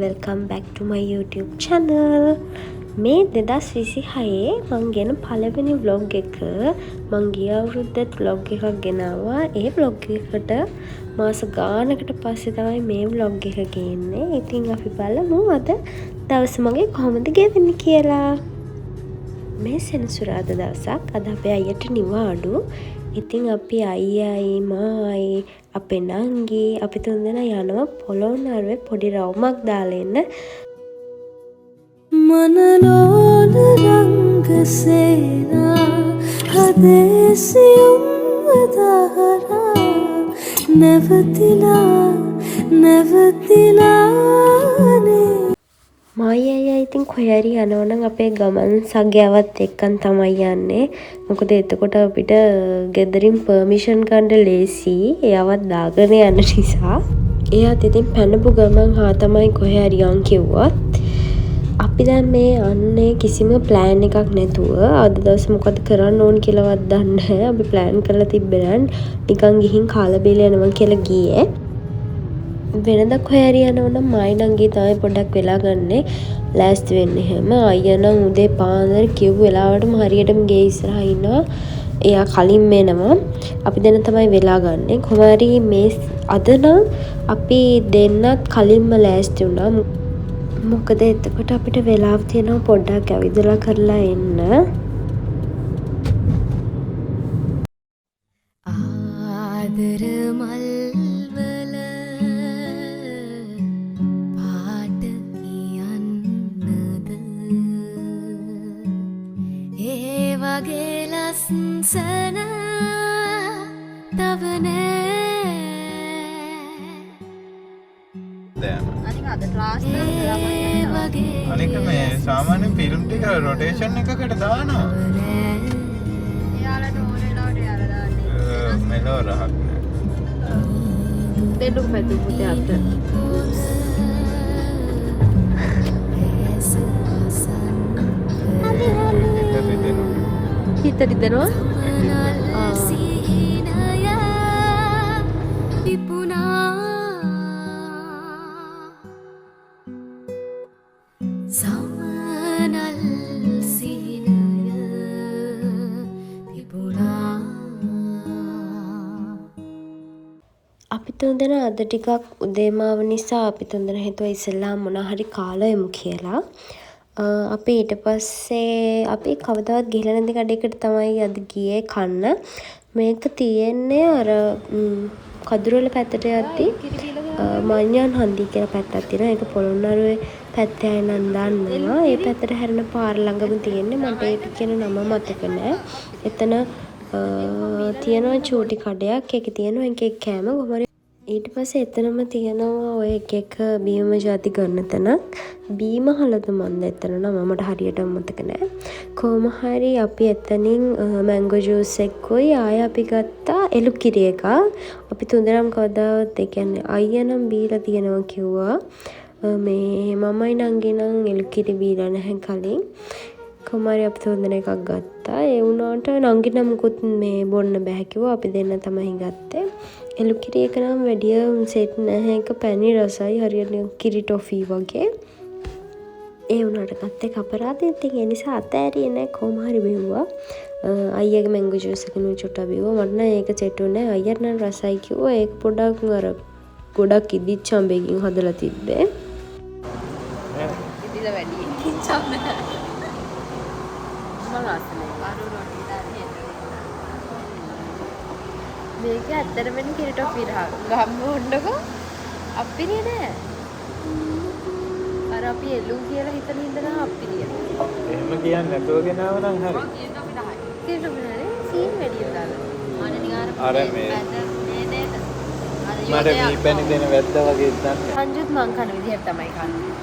welcome back to my YouTube channel. මේ 2026 මං ගෙන පළවෙනි vlog එක මං ගිය අවුරුද්දත් vlog එකක් ගෙනාවා. ඒ vlog එකට මාස ගානකට පස්සේ තමයි මේ vlog එක ගේන්නේ. ඉතින් අපි බලමු අද දවස මගේ කොහොමද ගෙවෙන්නේ කියලා. මේ සෙනසුරාදා දවසක්. අද අපේ අයියට නිවාඩු. ඉතින් අපි අයියයි මායි අපේ නංගි අපි තුන්දෙනා යනවා පොළොන්නරුවේ පොඩි රවුමක් දාලා එන්න. मनलोल रंग सेना हदेसियम वदहरा नवतिलाने මායි ඉතින් කොහරි යනවනම් අපේ ගමන් සගයවත් එක්කන් තමයි යන්නේ. මොකද එතකොට අපිට ගෙදරින් පර්මිෂන් ගන්න ලේසි. එයාවත් දාගෙන යන නිසා. එයාත් ඉතින් පැනපු ගමන් හා තමයි කොහරි යන් කිව්වත්. අපි දැන් මේ යන්නේ කිසිම ප්ලෑන් එකක් නැතුව. අද දවසේ මොකද කරන්න ඕන කියලාවත් දන්නේ නැහැ. අපි ප්ලෑන් කරලා තිබ්බේ නිකන් ගිහින් කාලා බීලා යනවා කියලා ගියේ. වෙනදා කොහරි යනවනම් මයි නංගි තමයි පොඩ්ඩක් වෙලා ගන්නෙ ලෑස්ති වෙන්න එහෙම. අයියා නම් උදේ පාන්දර කිව්ව වෙලාවටම හරියටම ගේ ඉස්සරහා ඉන්නවා. එයා කලින් එනවා. අපි දෙන්න තමයි වෙලා ගන්නෙ. කොහොමරි මේ අද නම් අපි දෙන්නත් කලින්ම ලෑස්ති වුණා. මොකද එතකොට අපිට වෙලාව තියෙනවා පොඩ්ඩක් ඇවිදලා කරලා එන්න. ආදර මල් සන අනික මේ සාමාන්‍ය ෆිල්ම් ටික රොටේෂන් එකකට දානවා. එයාලට ඕන වෙලාවට එයාලා දාන්නේ. මෙලෝ රහක් නෑ. දෙන්නු පැතු පුතේ අත. හිත රිදෙනවා. අපි තුන්දෙනා අද ටිකක් උදේමාව නිසා අපි තුන්දෙනා හිතුවා ඉස්සෙල්ලාම මොනවා හරි කාලා එමු කියලා. අපි ඊට පස්සේ අපි කවදාවත් ගිහලා නැති කඩේකට තමයි අද ගියේ කන්න. මේක තියෙන්නේ අර කදුරුල පැත්තට යද්දි මඤ්ඤාන් හන්දි කියලා පැත්තක් තියෙනවා. ඒක පොළොන්නරුවේ පැත්තේ අය නම් දන්නවා. ඒ පැත්තට හැරෙන පාර ළඟම තියෙන්නේ. මට ඒක කියන නම මතක නෑ. එතන තියෙනවා චූටි කඩයක්. ඒකේ තියෙනවා එක එක කෑම කොහොමද. ඊට පස්සේ එතනම තියෙනවා ඔය එක එක බීම ಜಾති ගන්න තැනක්. බීම හලද මන්ද එතන නම මට හරියටම මතක නෑ. කොහොම හරි අපි එතනින් මැංගෝ ජූස් එක්කයි ආය අපි ගත්තා එළු කිරි එකක්. අපි තුන්දෙනාම කවදාවත් ඒ කියන්නේ අයියා නම් බීලා තියෙනවා කිව්වා. මේ මමයි නංගි නම් එළු කිරි බීලා නැහැ කලින්. කොමාරි අපි තුන්දෙනා එකක් ගත්තා. ඒ වුණාට නංගි නම් මුකුත් මේ බොන්න බෑ කිව්වා. අපි දෙන්න තමයි ගත්තේ. එළු කිරි එක නම් වැඩිය සෙට් නැහැ. ඒක පැණි රසයි හරියට කිරි ටොෆි වගේ. ඒ වුණාට ගත්තේ කපරාදේ. ඉතින් ඒ නිසා අතෑරියේ නැහැ. කොහොම හරි බෙව්වා. අයියාගේ මැංගෝ ජූස් එක නුචුට්ට බිව්වා. මට නම් ඒක සෙට් වුණේ නැහැ. අයියාට නම් රසයි කිව්වා. ඒක පොඩක් අර ගොඩක් ඉදිච්ච අඹකින් හදලා තිබ්බේ. ඉතින් වැඩි කිච්චම් නෑ. මේක ඇත්තටම කිරිට පිරහක් ගම්ම උන්නකෝ අප්පිරිය නෑ. අර අපි එළු කියලා හිතන හින්දා අප්පිරිය. එහෙම කියන්නේ නැතුව ගෙනාව නම් හරි. කිරිට පිරහනේ සීන් වැඩි දාලා. අර මේ මට මේ පැණි දෙන වැද්දා වගේ දන්නේ. සංජුත් මං කන විදිහට තමයි කන්නේ.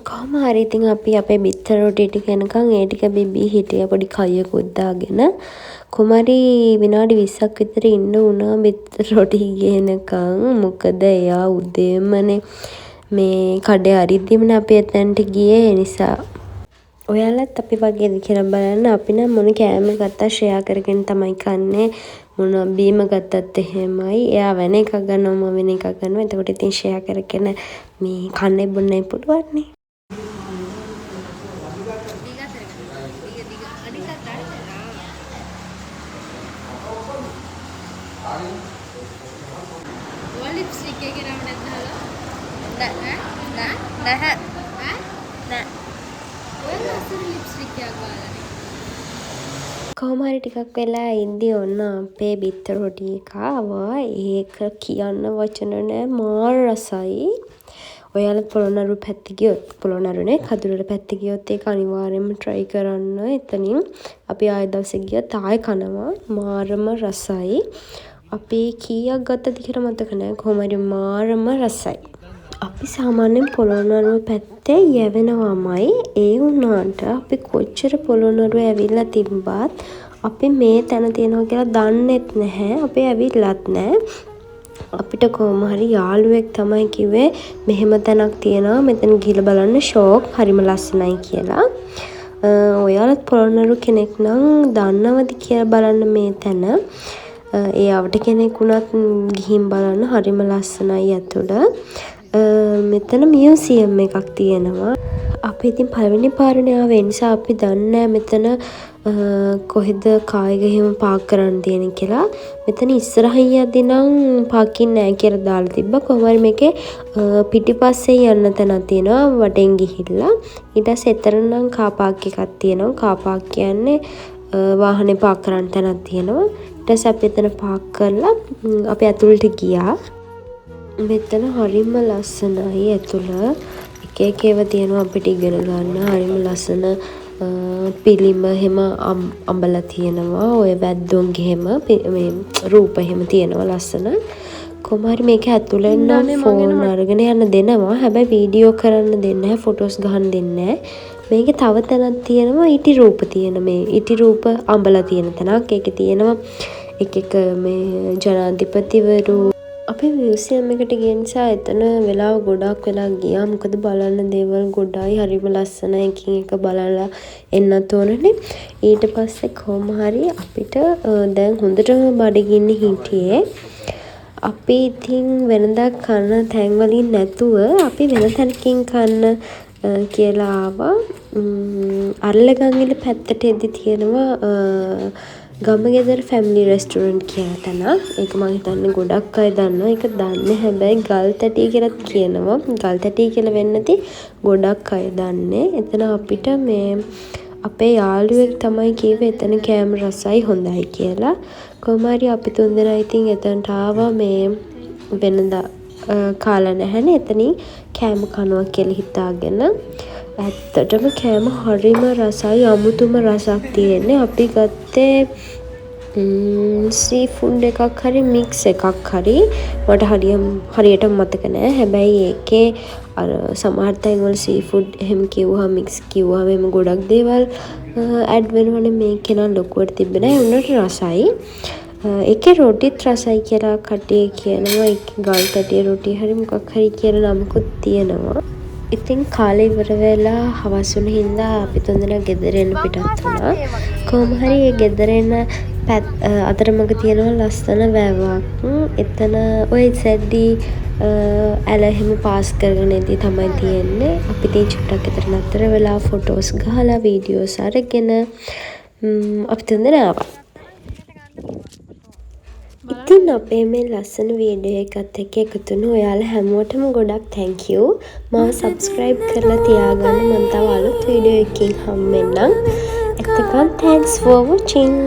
කොහොම කොහොම හරි ඉතින් අපි අපේ බිත්තර රොටි ටික එනකන් ඒ ටික බිබී හිටියා පොඩි කයකුත් දාගෙන. කුමාරි විනාඩි 20ක් විතර ඉන්න වුණා බිත්තර රොටි ගේනකන්. මොකද එයා උදේමනේ මේ කඩේ අරිද්දිමනේ අපි එතනට ගියේ. ඒ නිසා ඔයාලත් අපි වගේද කියලා බලන්න. අපි නම් මොන කෑම ගත්තා ෂෙයා කරගෙන තමයි කන්නේ. මොන බීම ගත්තත් එහෙමයි. එයා වෙන එකක් ගන්නවා මම වෙන එකක් ගන්නවා. එතකොට ඉතින් ෂෙයා කරගෙන මේ කන්නේ බොන්නයි පුළුවන් නේ. කොහොම හරි ටිකක් වෙලා ඉඳි ඔන්න අපේ බිත්තර රොටි එක ආවා. ඒක කියන්න වචන නෑ මාර රසයි. ඔයාලත් පොළොන්නරු පැත්තේ ගියොත් පොළොන්නරුනේ කඳුරට පැත්තේ ගියොත් ඒක අනිවාර්යයෙන්ම try කරන්න. එතනින් අපි ආයෙ දවසේ ගියත් ආයෙ කනවා. මාරම රසයි. අපි කීයක් ගත්තද කියලා මතක නෑ. කොහොම හරි මාරම රසයි. අපි සාමාන්‍යයෙන් පොළොන්නරුව පැත්තේ යැවෙනවමයි. ඒ වුණාට අපි කොච්චර පොළොන්නරුව ඇවිල්ලා තිබ්බත් අපි මේ තැන තියෙනවා කියලා දන්නෙත් නැහැ. අපි ඇවිල්ලත් නැහැ. අපිට කොහොම හරි යාළුවෙක් තමයි කිව්වේ මෙහෙම තැනක් තියෙනවා මෙතන ගිහලා බලන්න ෂෝක් හරිම ලස්සනයි කියලා. ඔයාලත් පොළොන්නරු කෙනෙක් නම් දන්නවද කියලා බලන්න මේ තැන. ඒ ආවට කෙනෙක් වුණත් ගිහින් බලන්න හරිම ලස්සනයි ඇතුළ. මෙතන මියුසියම් එකක් තියෙනවා. අපි ඉතින් පළවෙනි පාරනේ ආවේ නිසා අපි දන්නේ මෙතන කොහෙද කායක එහෙම පාක් කරන්න තියෙන කියලා. මෙතන ඉස්සරහින් යද්දී නම් පාකින් නැහැ කියලා දාලා තිබ්බා. කොහොම හරි මේකේ පිටිපස්සේ යන්න තැනක් තියෙනවා වටෙන් ගිහිල්ලා. ඊට පස්සේ එතන නම් කාර් පාක් එකක් තියෙනවා. කාර් පාක් කියන්නේ වාහනේ පාක් කරන්න තැනක් තියෙනවා. ඊට පස්සේ අපි එතන පාක් කරලා අපි ඇතුළට ගියා. මෙතන හරිම ලස්සනයි ඇතුළ. එක එක ඒවා තියෙනවා අපිට ඉගෙන ගන්න. හරිම ලස්සන පිළිම එහෙම අඹලා තියෙනවා. ඔය වැද්දොන්ගේ එහෙම මේ රූප එහෙම තියෙනවා ලස්සන. කොහොම හරි මේක ඇතුළෙන් නම් ෆෝන් අරගෙන යන්න දෙනවා. හැබැයි වීඩියෝ කරන්න දෙන්නේ නැහැ. ෆොටෝස් ගහන්න දෙන්නේ නැහැ. මේකේ තව තැනක් තියෙනවා ඉටි රූප තියෙන මේ ඉටි රූප අඹලා තියෙන තැනක්. ඒකේ තියෙනවා එක එක මේ ජනාධිපතිවරු. අපි මියුසියම් එකට ගිය නිසා එතන වෙලාව ගොඩක් වෙලා ගියා. මොකද බලන්න දේවල් ගොඩයි හරිම ලස්සනයි. එකින් එක බලලා එන්නත් ඕනනේ. ඊට පස්සේ කොහොම හරි අපිට දැන් හොඳටම බඩගින්න හිටියේ. අපි ඉතින් වෙනදා කන තැන් වලින් නැතුව අපි වෙන තැනකින් කන්න කියලා ආවා. අරලගංගිල පැත්තට එද්දි තියෙනවා ගමගෙදර ෆැමිලි රෙස්ටොරන්ට් කියලා තැනක්. ඒක මම හිතන්නේ ගොඩක් අය දන්නවා. ඒක දන්නේ හැබැයි ගල් තැටිය කියලාත් කියනවා. ගල් තැටිය කියලා වෙන්නති ගොඩක් අය දන්නේ. එතන අපිට මේ අපේ යාළුවෙක් තමයි කිව්වේ එතන කෑම රසයි හොඳයි කියලා. කොහොම හරි අපි තුන්දෙනා ඉතින් එතනට ආවා. මේ වෙනදා කාලා නැහැනේ. එතනින් කෑම කනවා කියලා හිතාගෙන ඇත්තටම කෑම හරිම රසයි. අමුතුම රසක් තියෙන්නේ. අපි ගත්තේ සී ෆුඩ් එකක් හරි මික්ස් එකක් හරි මට හරියට මතක නෑ. හැබැයි ඒකේ අර සමහර තැන්වල සී ෆුඩ් එහෙම කිව්වහම මික්ස් කිව්වහම එම ගොඩක් දේවල් ඇඩ් වෙනවනේ. මේකේ නම් ලොකුවට තිබ්බේ නෑ. උන්නට රසයි. ඒකේ රොටිත් රසයි කියලා කට්ටිය කියනවා. ඒක ගල් තැටිය රොටි හරි මොකක් හරි කියලා නමකුත් තියෙනවා. ඉතින් කාලේ ඉවර වෙලා හවස් වුණ හින්දා අපි තුන්දෙනා ගෙදර එන්න පිටත් වුණා. කොහොම හරි ඒ ගෙදර එන අතරමඟ තියෙනවා ලස්සන වැවක්. එතන ඔය සැද්දී ඇල එහෙම පාස් කරගෙන ඉදී තමයි තියෙන්නේ. අපි ඉතින් චුට්ටක් එතන නතර වෙලා ෆොටෝස් ගහලා වීඩියෝස් අරගෙන අපි තුන්දෙනා ආවා. ඉතින් අපේ මේ ලස්සන වීඩියෝ එකත් එක්ක එකතු වුණු ඔයාලා හැමෝටම ගොඩක් thank you. මාව subscribe කරලා තියාගන්න. මම තව අලුත් වීඩියෝ එකකින් හම්බෙන්නම්. එතකන් thanks for watching.